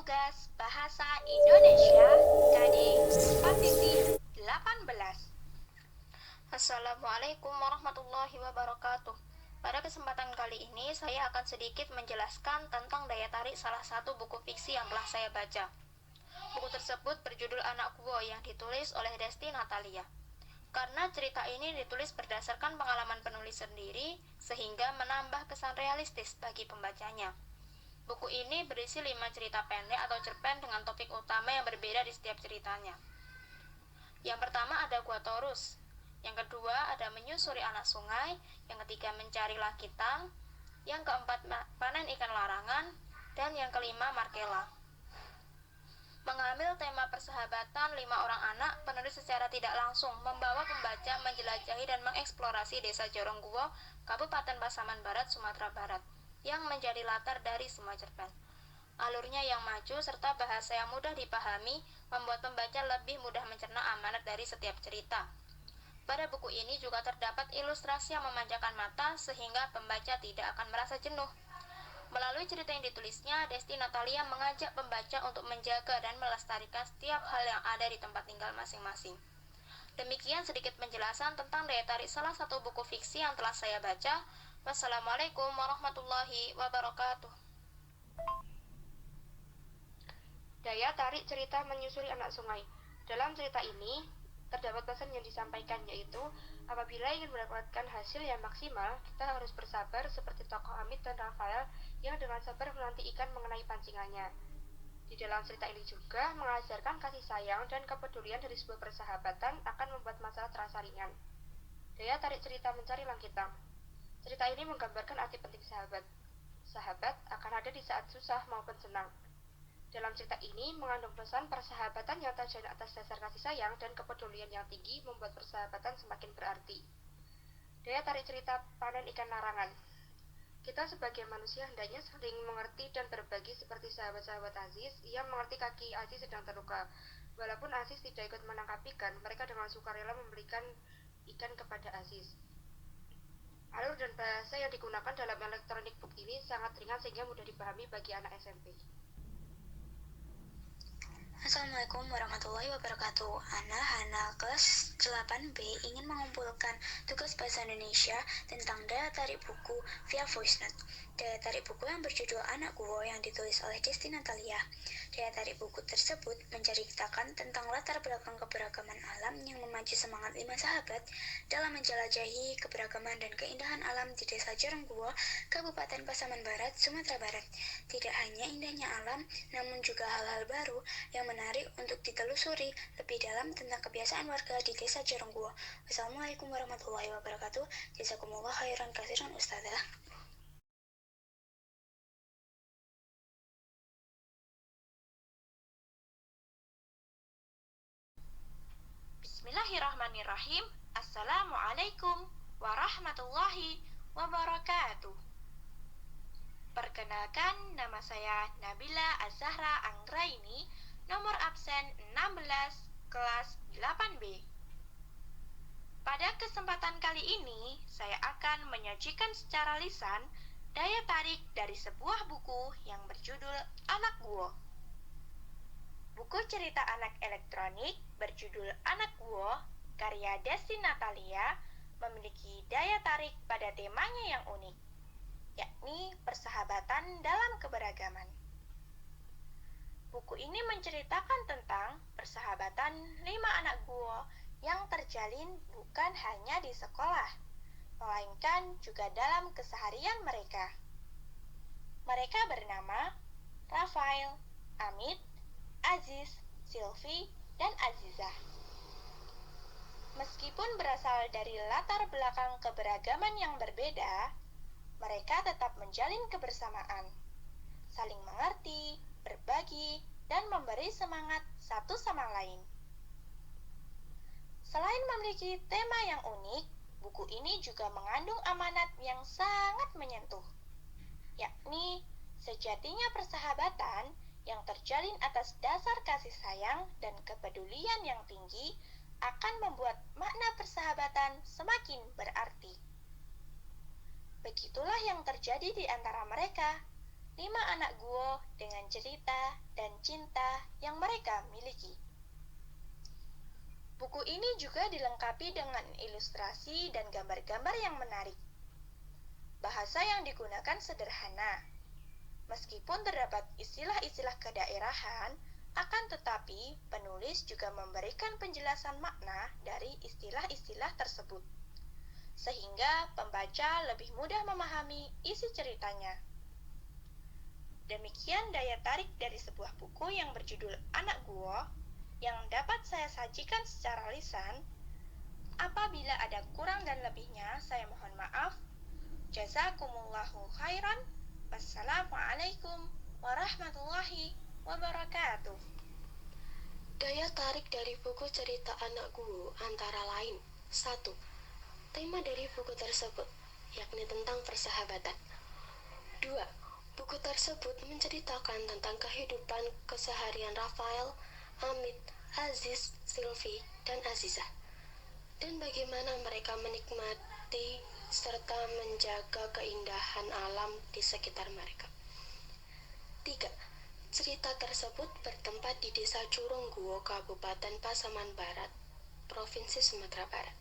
Tugas Bahasa Indonesia KD Pasisi 18. Assalamualaikum warahmatullahi wabarakatuh. Pada kesempatan kali ini saya akan sedikit menjelaskan tentang daya tarik salah satu buku fiksi yang telah saya baca. Buku tersebut berjudul Anak Guo yang ditulis oleh Desti Natalia. Karena cerita ini ditulis berdasarkan pengalaman penulis sendiri, sehingga menambah kesan realistis bagi pembacanya. Buku ini berisi 5 cerita pendek atau cerpen dengan topik utama yang berbeda di setiap ceritanya. Yang pertama ada Gua Torus, yang kedua ada Menyusuri Anak Sungai, yang ketiga Mencari Lakitang, yang keempat Panen Ikan Larangan, dan yang kelima Markela. Mengambil tema persahabatan 5 orang anak, penulis secara tidak langsung membawa pembaca menjelajahi dan mengeksplorasi desa Jorongguo, Kabupaten Pasaman Barat, Sumatera Barat, yang menjadi latar dari semua cerpen. Alurnya yang maju serta bahasa yang mudah dipahami membuat pembaca lebih mudah mencerna amanat dari setiap cerita. Pada buku ini juga terdapat ilustrasi yang memanjakan mata sehingga pembaca tidak akan merasa jenuh. Melalui cerita yang ditulisnya, Desti Natalia mengajak pembaca untuk menjaga dan melestarikan setiap hal yang ada di tempat tinggal masing-masing. Demikian sedikit penjelasan tentang daya tarik salah satu buku fiksi yang telah saya baca. Wassalamualaikum warahmatullahi wabarakatuh. Daya tarik cerita Menyusuri Anak Sungai. Dalam cerita ini, terdapat pesan yang disampaikan, yaitu apabila ingin mendapatkan hasil yang maksimal, kita harus bersabar seperti tokoh Amit dan Rafael yang dengan sabar menanti ikan mengenai pancingannya. Di dalam cerita ini juga mengajarkan kasih sayang dan kepedulian dari sebuah persahabatan akan membuat masalah terasa ringan. Daya tarik cerita Mencari Lakitang. Cerita ini menggambarkan arti penting sahabat. Sahabat akan ada di saat susah maupun senang. Dalam cerita ini mengandung pesan persahabatan yang terjalin atas dasar kasih sayang dan kepedulian yang tinggi membuat persahabatan semakin berarti. Daya tarik cerita Panen Ikan Larangan. Kita sebagai manusia hendaknya saling mengerti dan berbagi seperti sahabat-sahabat Aziz yang mengerti kaki Aziz sedang terluka. Walaupun Aziz tidak ikut menangkap ikan, mereka dengan sukarela memberikan ikan kepada Aziz. Alur dan bahasa yang digunakan dalam electronic book ini sangat ringan sehingga mudah dipahami bagi anak SMP. Assalamualaikum warahmatullahi wabarakatuh. Hana kelas 8B ingin mengumpulkan tugas bahasa Indonesia tentang daya tarik buku via voice note. Daya tarik buku yang berjudul Anak Guo yang ditulis oleh Desti Natalia. Daya tarik buku tersebut menceritakan tentang latar belakang keberagaman alam yang memacu semangat 5 sahabat dalam menjelajahi keberagaman dan keindahan alam di desa Jorongguo, Kabupaten Pasaman Barat, Sumatera Barat. Tidak hanya indahnya alam, namun juga hal-hal baru yang menarik untuk ditelusuri lebih dalam tentang kebiasaan warga di desa Jorongguo. Wassalamualaikum warahmatullahi wabarakatuh. Jazakumullah khairan katsiran ustadzah. Bismillahirrahmanirrahim. Assalamualaikum warahmatullahi wabarakatuh. Perkenalkan, nama saya Nabila Azahra Anggraini, nomor absen 16, kelas 8B. Pada kesempatan kali ini, saya akan menyajikan secara lisan daya tarik dari sebuah buku yang berjudul Anak Guo. Buku cerita anak elektronik berjudul Anak Guo, karya Desti Natalia, memiliki daya tarik pada temanya yang unik, yakni persahabatan dalam keberagaman. Buku ini menceritakan tentang persahabatan 5 anak guo yang terjalin bukan hanya di sekolah, melainkan juga dalam keseharian mereka. Mereka bernama Rafael, Amit, Aziz, Silvi, dan Azizah. Meskipun berasal dari latar belakang keberagaman yang berbeda, mereka tetap menjalin kebersamaan, saling mengerti, berbagi, dan memberi semangat satu sama lain. Selain memiliki tema yang unik, buku ini juga mengandung amanat yang sangat menyentuh, yakni sejatinya persahabatan yang terjalin atas dasar kasih sayang dan kepedulian yang tinggi akan membuat makna persahabatan semakin berarti. Begitulah yang terjadi di antara mereka, 5 anak guo dengan cerita dan cinta yang mereka miliki. Buku ini juga dilengkapi dengan ilustrasi dan gambar-gambar yang menarik. Bahasa yang digunakan sederhana. Meskipun terdapat istilah-istilah kedaerahan, akan tetapi penulis juga memberikan penjelasan makna dari istilah-istilah tersebut, sehingga pembaca lebih mudah memahami isi ceritanya. Demikian daya tarik dari sebuah buku yang berjudul Anak Guo yang dapat saya sajikan secara lisan. Apabila ada kurang dan lebihnya, saya mohon maaf. Jazakumullahu khairan. Wassalamualaikum warahmatullahi wabarakatuh. Daya tarik dari buku cerita Anak Guo antara lain: 1. Tema dari buku tersebut, yakni tentang persahabatan. 2. Buku tersebut menceritakan tentang kehidupan keseharian Rafael, Amit, Aziz, Sylvie, dan Azizah, dan bagaimana mereka menikmati serta menjaga keindahan alam di sekitar mereka. 3. Cerita tersebut bertempat di Desa Curung Guo, Kabupaten Pasaman Barat, Provinsi Sumatera Barat.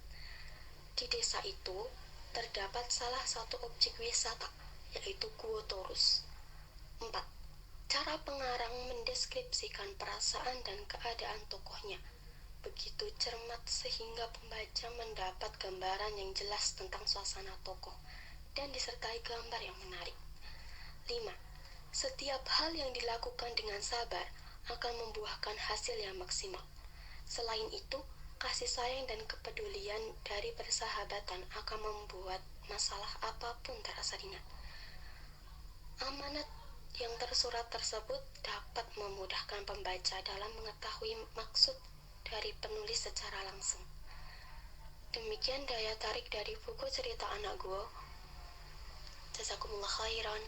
Di desa itu terdapat salah satu objek wisata, yaitu Guo Torus. 4. Cara pengarang mendeskripsikan perasaan dan keadaan tokohnya begitu cermat sehingga pembaca mendapat gambaran yang jelas tentang suasana tokoh dan disertai gambar yang menarik. 5. Setiap hal yang dilakukan dengan sabar akan membuahkan hasil yang maksimal. Selain itu, kasih sayang dan kepedulian dari persahabatan akan membuat masalah apapun terasa ringan. Amanat yang tersurat tersebut dapat memudahkan pembaca dalam mengetahui maksud dari penulis secara langsung. Demikian daya tarik dari buku cerita Anak Guo. Jazakumullah khairan.